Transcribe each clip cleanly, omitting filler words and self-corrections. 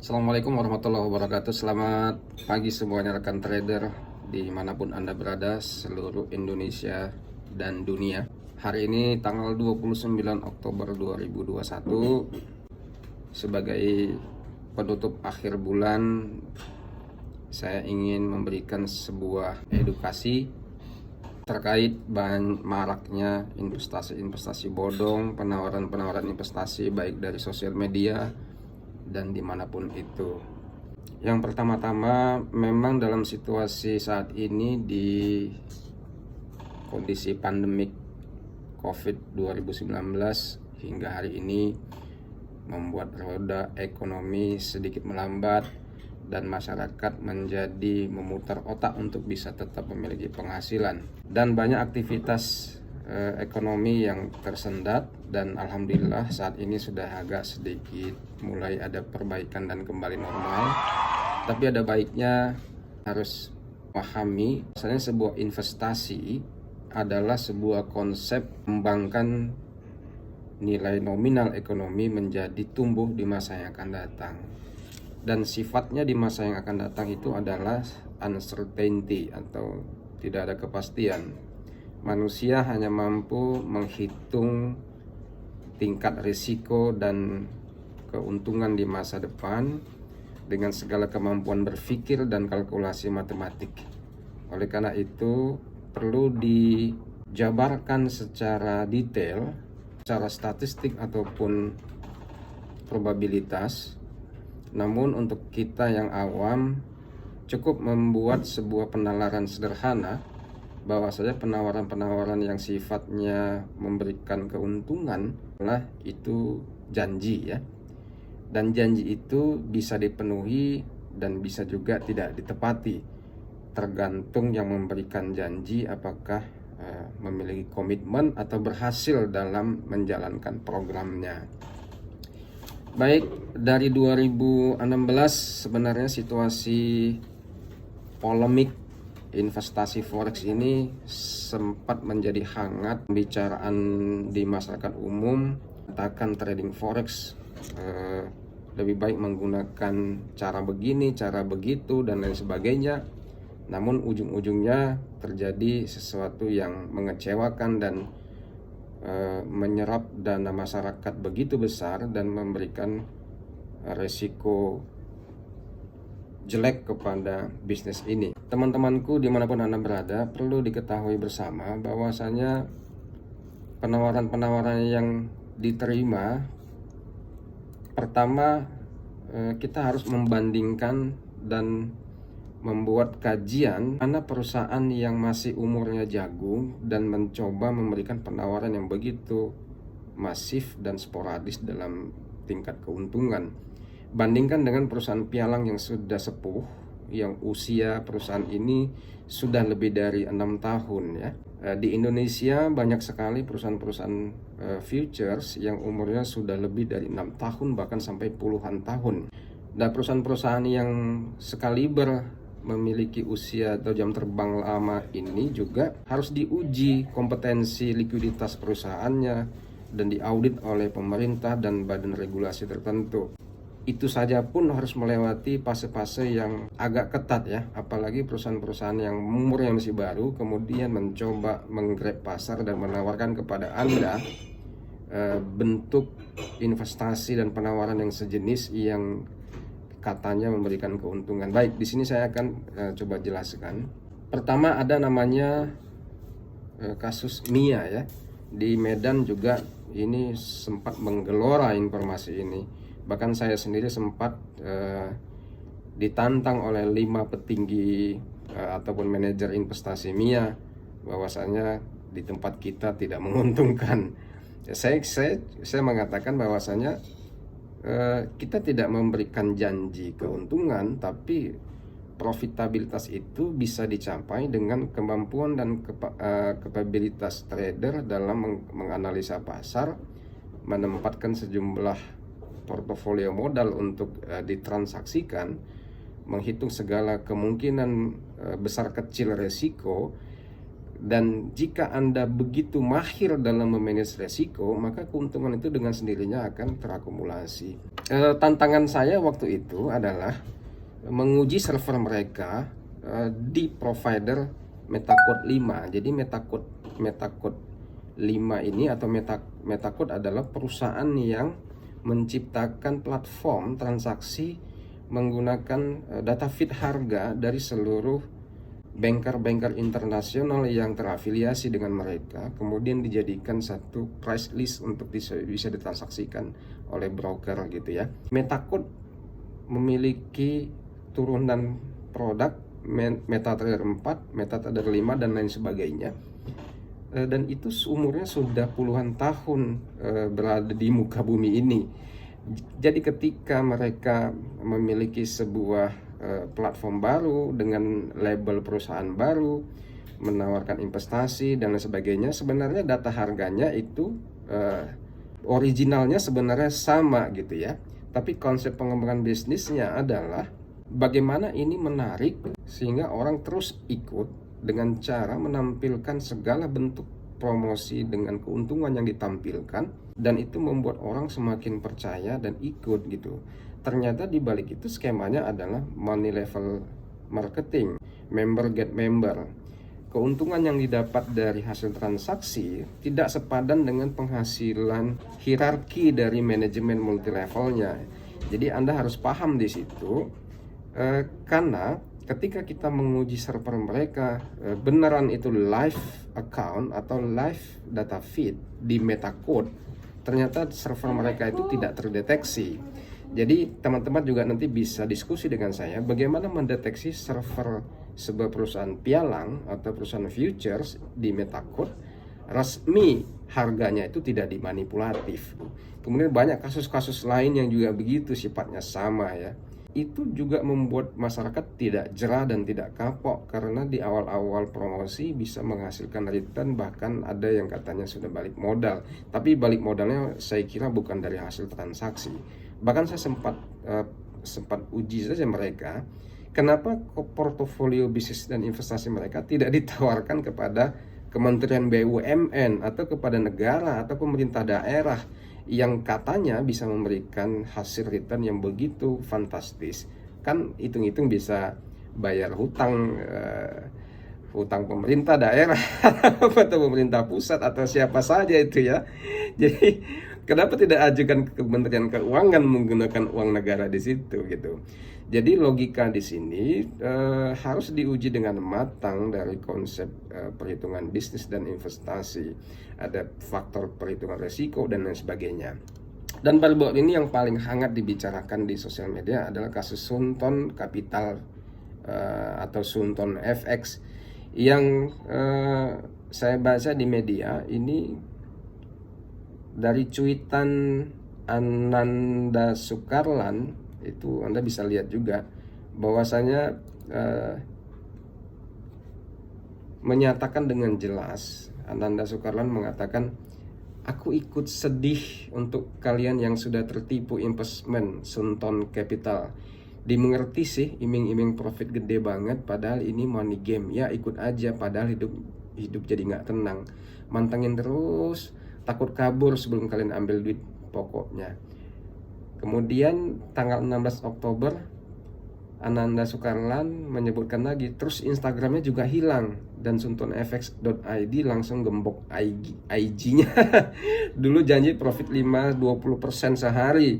Assalamualaikum warahmatullahi wabarakatuh. Selamat pagi semuanya rekan trader dimanapun Anda berada, seluruh Indonesia dan dunia. Hari ini tanggal 29 Oktober 2021, sebagai penutup akhir bulan, saya ingin memberikan sebuah edukasi terkait maraknya investasi-investasi bodong, penawaran-penawaran investasi baik dari sosial media dan dimanapun itu. Yang pertama-tama, memang dalam situasi saat ini di kondisi pandemik COVID 2019 hingga hari ini membuat roda ekonomi sedikit melambat dan masyarakat menjadi memutar otak untuk bisa tetap memiliki penghasilan, dan banyak aktivitas ekonomi yang tersendat, dan alhamdulillah saat ini sudah agak sedikit mulai ada perbaikan dan kembali normal. Tapi ada baiknya harus pahami, misalnya sebuah investasi adalah sebuah konsep mengembangkan nilai nominal ekonomi menjadi tumbuh di masa yang akan datang. Dan sifatnya di masa yang akan datang itu adalah uncertainty atau tidak ada kepastian. Manusia hanya mampu menghitung tingkat risiko dan keuntungan di masa depan dengan segala kemampuan berpikir dan kalkulasi matematik. Oleh karena itu, perlu dijabarkan secara detail, secara statistik ataupun probabilitas. Namun untuk kita yang awam, cukup membuat sebuah penalaran sederhana bahwa saja penawaran-penawaran yang sifatnya memberikan keuntungan adalah itu janji ya. Dan janji itu bisa dipenuhi dan bisa juga tidak ditepati, tergantung yang memberikan janji apakah memiliki komitmen atau berhasil dalam menjalankan programnya. Baik, dari 2016 sebenarnya situasi polemik investasi forex ini sempat menjadi hangat pembicaraan di masyarakat umum. Katakan trading forex lebih baik menggunakan cara begini, cara begitu, dan lain sebagainya. Namun ujung-ujungnya terjadi sesuatu yang mengecewakan dan menyerap dana masyarakat begitu besar dan memberikan resiko jelek kepada bisnis ini. Teman-temanku dimanapun Anda berada, perlu diketahui bersama bahwasanya penawaran-penawaran yang diterima, pertama kita harus membandingkan dan membuat kajian mana perusahaan yang masih umurnya jagung dan mencoba memberikan penawaran yang begitu masif dan sporadis dalam tingkat keuntungan. Bandingkan dengan perusahaan pialang yang sudah sepuh, yang usia perusahaan ini sudah lebih dari 6 tahun ya. Di Indonesia banyak sekali perusahaan-perusahaan futures yang umurnya sudah lebih dari 6 tahun bahkan sampai puluhan tahun. Dan perusahaan-perusahaan yang sekaliber memiliki usia atau jam terbang lama ini juga harus diuji kompetensi likuiditas perusahaannya dan diaudit oleh pemerintah dan badan regulasi tertentu. Itu saja pun harus melewati fase-fase yang agak ketat ya, apalagi perusahaan-perusahaan yang umurnya masih baru kemudian mencoba menggrab pasar dan menawarkan kepada Anda bentuk investasi dan penawaran yang sejenis yang katanya memberikan keuntungan. Baik, di sini saya akan coba jelaskan. Pertama ada namanya kasus Mia ya. Di Medan juga ini sempat menggelora informasi ini. Bahkan saya sendiri sempat ditantang oleh 5 petinggi ataupun manajer investasi Mia bahwasanya di tempat kita tidak menguntungkan. Saya mengatakan bahwasanya kita tidak memberikan janji keuntungan, tapi profitabilitas itu bisa dicapai dengan kemampuan dan kapabilitas trader dalam menganalisa pasar, menempatkan sejumlah portofolio modal untuk ditransaksikan, menghitung segala kemungkinan besar kecil resiko, Dan jika Anda begitu mahir dalam memanage resiko, maka keuntungan itu dengan sendirinya akan terakumulasi. Tantangan saya waktu itu adalah menguji server mereka di provider MetaCode 5. Jadi MetaCode 5 ini atau MetaCode adalah perusahaan yang menciptakan platform transaksi menggunakan data feed harga dari seluruh banker-banker internasional yang terafiliasi dengan mereka, kemudian dijadikan satu price list untuk bisa ditransaksikan oleh broker gitu ya. MetaCode memiliki turunan produk MetaTrader 4, MetaTrader 5 dan lain sebagainya. Dan itu umurnya sudah puluhan tahun berada di muka bumi ini. Jadi ketika mereka memiliki sebuah platform baru dengan label perusahaan baru, menawarkan investasi dan lain sebagainya, sebenarnya data harganya itu originalnya sebenarnya sama gitu ya. Tapi konsep pengembangan bisnisnya adalah bagaimana ini menarik sehingga orang terus ikut dengan cara menampilkan segala bentuk promosi dengan keuntungan yang ditampilkan, dan itu membuat orang semakin percaya dan ikut gitu. Ternyata di balik itu skemanya adalah money level marketing, member get member. Keuntungan yang didapat dari hasil transaksi tidak sepadan dengan penghasilan hierarki dari manajemen multi levelnya. Jadi Anda harus paham di situ, karena ketika kita menguji server mereka beneran itu live account atau live data feed di MetaCode, ternyata server mereka itu tidak terdeteksi. Jadi teman-teman juga nanti bisa diskusi dengan saya bagaimana mendeteksi server sebuah perusahaan pialang atau perusahaan futures di MetaCode resmi harganya itu tidak dimanipulatif. Kemudian banyak kasus-kasus lain yang juga begitu sifatnya sama ya. Itu juga membuat masyarakat tidak jerah dan tidak kapok, karena di awal-awal promosi bisa menghasilkan return, bahkan ada yang katanya sudah balik modal. Tapi balik modalnya saya kira bukan dari hasil transaksi. Bahkan saya sempat uji saja mereka, kenapa portofolio bisnis dan investasi mereka tidak ditawarkan kepada Kementerian BUMN atau kepada negara atau pemerintah daerah yang katanya bisa memberikan hasil return yang begitu fantastis. Kan hitung-hitung bisa bayar hutang pemerintah daerah atau pemerintah pusat atau siapa saja itu ya. Jadi kenapa tidak ajukan ke Kementerian Keuangan menggunakan uang negara di situ gitu. Jadi logika di sini harus diuji dengan matang dari konsep perhitungan bisnis dan investasi. Ada faktor perhitungan resiko dan lain sebagainya. Dan baru-baru ini yang paling hangat dibicarakan di sosial media adalah kasus Sunton Capital atau Sunton FX yang saya baca di media ini dari cuitan Ananda Sukarlan. Itu Anda bisa lihat juga bahwasanya menyatakan dengan jelas, Ananda Sukarlan mengatakan, aku ikut sedih untuk kalian yang sudah tertipu investment Sunton Capital. Dimengerti sih, iming-iming profit gede banget, padahal ini money game. Ya ikut aja, padahal hidup jadi nggak tenang. Mantengin terus, takut kabur sebelum kalian ambil duit pokoknya. Kemudian tanggal 16 Oktober Ananda Sukarlan menyebutkan lagi, terus Instagramnya juga hilang dan suntonfx.id langsung gembok IG-nya. Dulu janji profit 5-20% sehari.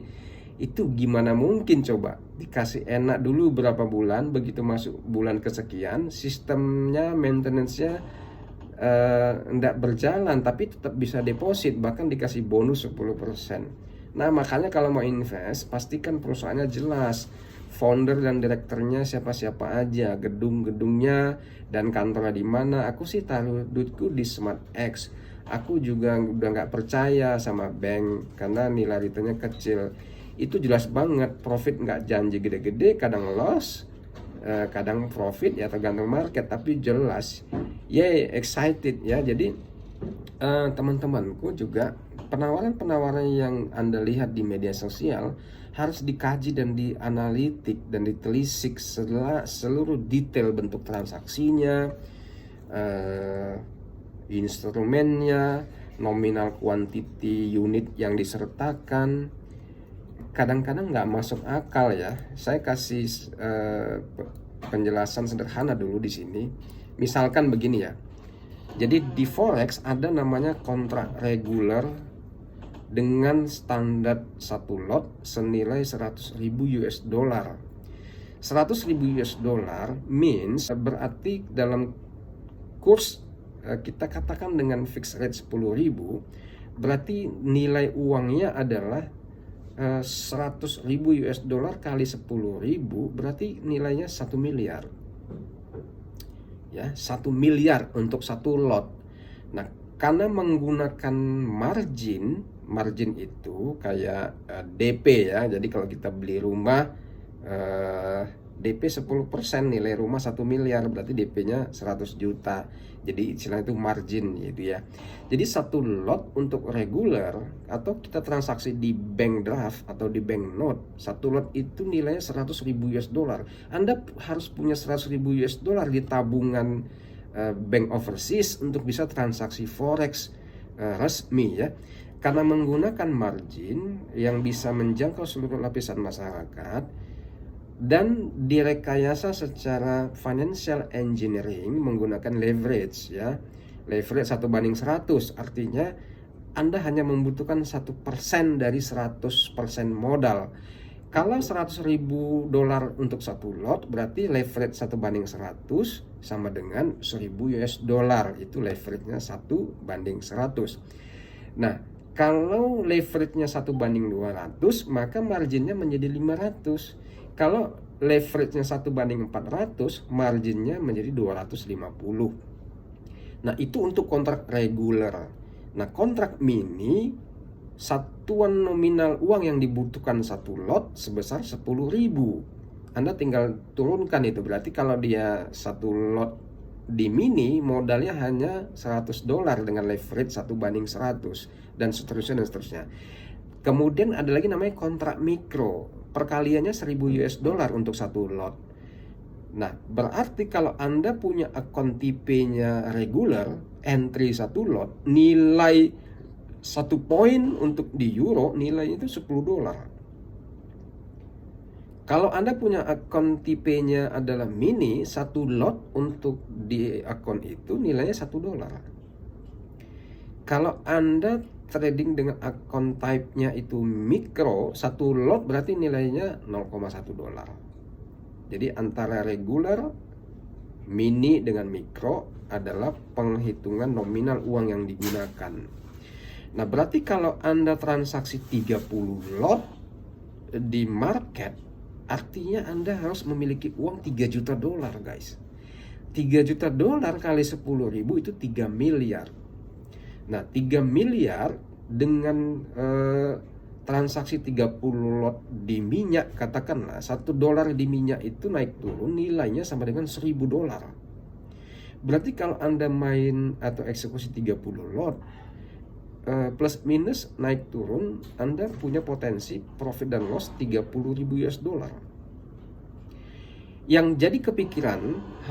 Itu gimana mungkin coba? Dikasih enak dulu berapa bulan, begitu masuk bulan kesekian sistemnya, maintenance-nya enggak berjalan, tapi tetap bisa deposit, bahkan dikasih bonus 10%. Nah makanya kalau mau invest, pastikan perusahaannya jelas, founder dan direkturnya siapa-siapa aja, gedung-gedungnya dan kantornya di mana. Aku sih taruh duitku di SmartX. Aku juga udah nggak percaya sama bank karena nilai returnnya kecil. Itu jelas banget, profit nggak janji gede-gede, kadang loss, kadang profit ya tergantung market, tapi jelas. Excited ya. Jadi teman-temanku juga, penawaran-penawaran yang Anda lihat di media sosial harus dikaji dan dianalitik dan ditelisik seluruh detail bentuk transaksinya, instrumennya, nominal quantity unit yang disertakan. Kadang-kadang nggak masuk akal ya. Saya kasih penjelasan sederhana dulu di sini. Misalkan begini ya. Jadi di forex ada namanya kontrak reguler dengan standar satu lot senilai 100.000 US dollar. 100.000 US dollar means berarti dalam kurs kita katakan dengan fixed rate 10.000, berarti nilai uangnya adalah 100.000 US dollar kali 10.000, berarti nilainya 1 miliar. Ya, 1 miliar untuk satu lot. Nah, karena menggunakan margin itu kayak DP ya. Jadi kalau kita beli rumah DP 10%, nilai rumah 1 miliar, berarti DP-nya 100 juta. Jadi istilahnya itu margin gitu ya. Jadi satu lot untuk reguler atau kita transaksi di bank draft atau di bank note, satu lot itu nilainya 100.000 US dollar. Anda harus punya 100.000 US dollar di tabungan bank overseas untuk bisa transaksi forex resmi ya. Karena menggunakan margin yang bisa menjangkau seluruh lapisan masyarakat dan direkayasa secara financial engineering menggunakan leverage ya. Leverage 1:100, artinya Anda hanya membutuhkan 1% dari 100% modal. Kalau 100.000 dolar untuk satu lot, berarti leverage 1:100 sama dengan 1.000 US dollar. Itu leverage-nya 1:100. Nah, kalau leverage-nya 1:200, maka marginnya menjadi 500. Kalau leverage-nya 1:400, marginnya menjadi 250. Nah, itu untuk kontrak reguler. Nah, kontrak mini, satuan nominal uang yang dibutuhkan satu lot sebesar 10.000. Anda tinggal turunkan itu. Berarti kalau dia satu lot di mini, modalnya hanya 100 dolar dengan leverage 1:100 dan seterusnya. Kemudian ada lagi namanya kontrak mikro, perkaliannya 1.000 US dollar untuk satu lot. Nah, berarti kalau Anda punya akun tipenya regular, entry satu lot, nilai 1 poin untuk di euro, nilainya itu 10 dolar. Kalau Anda punya akun tipenya adalah mini, satu lot untuk di akun itu nilainya 1 dolar. Kalau Anda trading dengan akun type-nya itu mikro, satu lot berarti nilainya 0,1 dolar. Jadi antara regular, mini dengan mikro adalah penghitungan nominal uang yang digunakan. Nah, berarti kalau Anda transaksi 30 lot di market, artinya Anda harus memiliki uang 3 juta dolar, guys. 3 juta dolar kali 10.000 itu 3 miliar. Nah, 3 miliar dengan transaksi 30 lot di minyak, katakanlah 1 dolar di minyak itu naik turun, nilainya sama dengan 1.000 dolar. Berarti kalau Anda main atau eksekusi 30 lot, plus minus naik turun, Anda punya potensi profit dan loss 30.000 US dollar. Yang jadi kepikiran,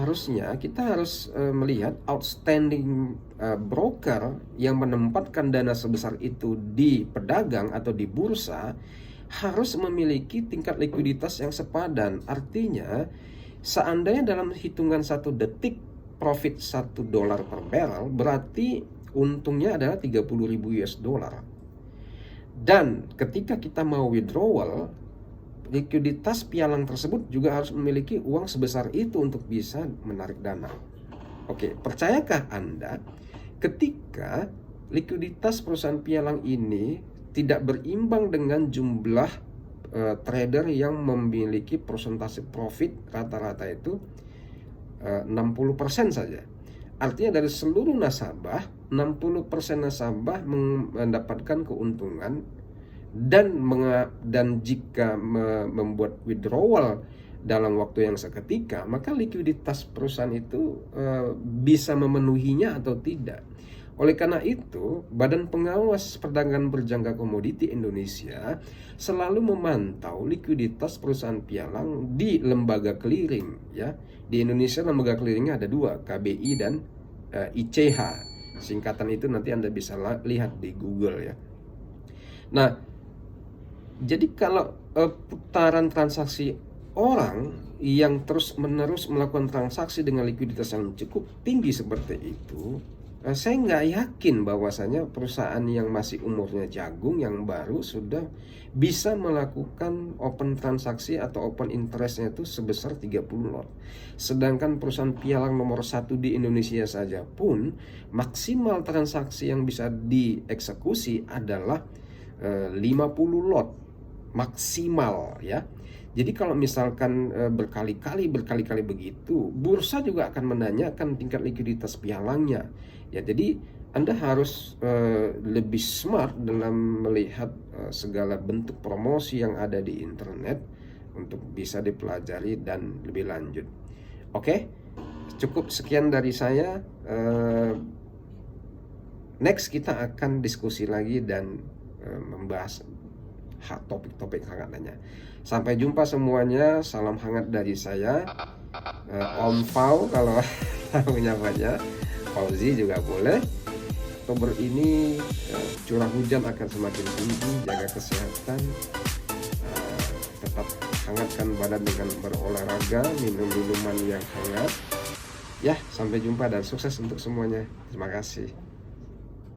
harusnya kita harus melihat outstanding broker yang menempatkan dana sebesar itu di pedagang atau di bursa harus memiliki tingkat likuiditas yang sepadan. Artinya, seandainya dalam hitungan 1 detik profit 1 dolar per barrel, berarti untungnya adalah 30.000 US dollar. Dan ketika kita mau withdrawal, likuiditas pialang tersebut juga harus memiliki uang sebesar itu untuk bisa menarik dana. Oke, percayakah Anda ketika likuiditas perusahaan pialang ini tidak berimbang dengan jumlah trader yang memiliki persentase profit rata-rata itu 60% saja. Artinya dari seluruh nasabah, 60% nasabah mendapatkan keuntungan dan jika membuat withdrawal dalam waktu yang seketika, maka likuiditas perusahaan itu bisa memenuhinya atau tidak. Oleh karena itu, Badan Pengawas Perdagangan Berjangka Komoditi Indonesia selalu memantau likuiditas perusahaan pialang di lembaga clearing ya. Di Indonesia lembaga clearingnya ada 2, KBI dan ICH. Singkatan itu nanti Anda bisa lihat di Google ya. Nah, jadi kalau putaran transaksi orang yang terus-menerus melakukan transaksi dengan likuiditas yang cukup tinggi seperti itu, saya nggak yakin bahwasanya perusahaan yang masih umurnya jagung, yang baru, sudah bisa melakukan open transaksi atau open interestnya itu sebesar 30 lot. Sedangkan perusahaan pialang nomor 1 di Indonesia saja pun maksimal transaksi yang bisa dieksekusi adalah 50 lot maksimal ya. Jadi kalau misalkan berkali-kali begitu, bursa juga akan menanyakan tingkat likuiditas pialangnya. Ya, jadi Anda harus lebih smart dalam melihat segala bentuk promosi yang ada di internet untuk bisa dipelajari dan lebih lanjut. Oke, cukup sekian dari saya. Next kita akan diskusi lagi dan membahas topik-topik hangat lainnya. Sampai jumpa semuanya. Salam hangat dari saya, Om Fau kalau punya banyak. Fauzi juga boleh. Oktober ini curah hujan akan semakin tinggi. Jaga kesehatan, tetap hangatkan badan dengan berolahraga, minum minuman yang hangat. Ya, sampai jumpa dan sukses untuk semuanya. Terima kasih.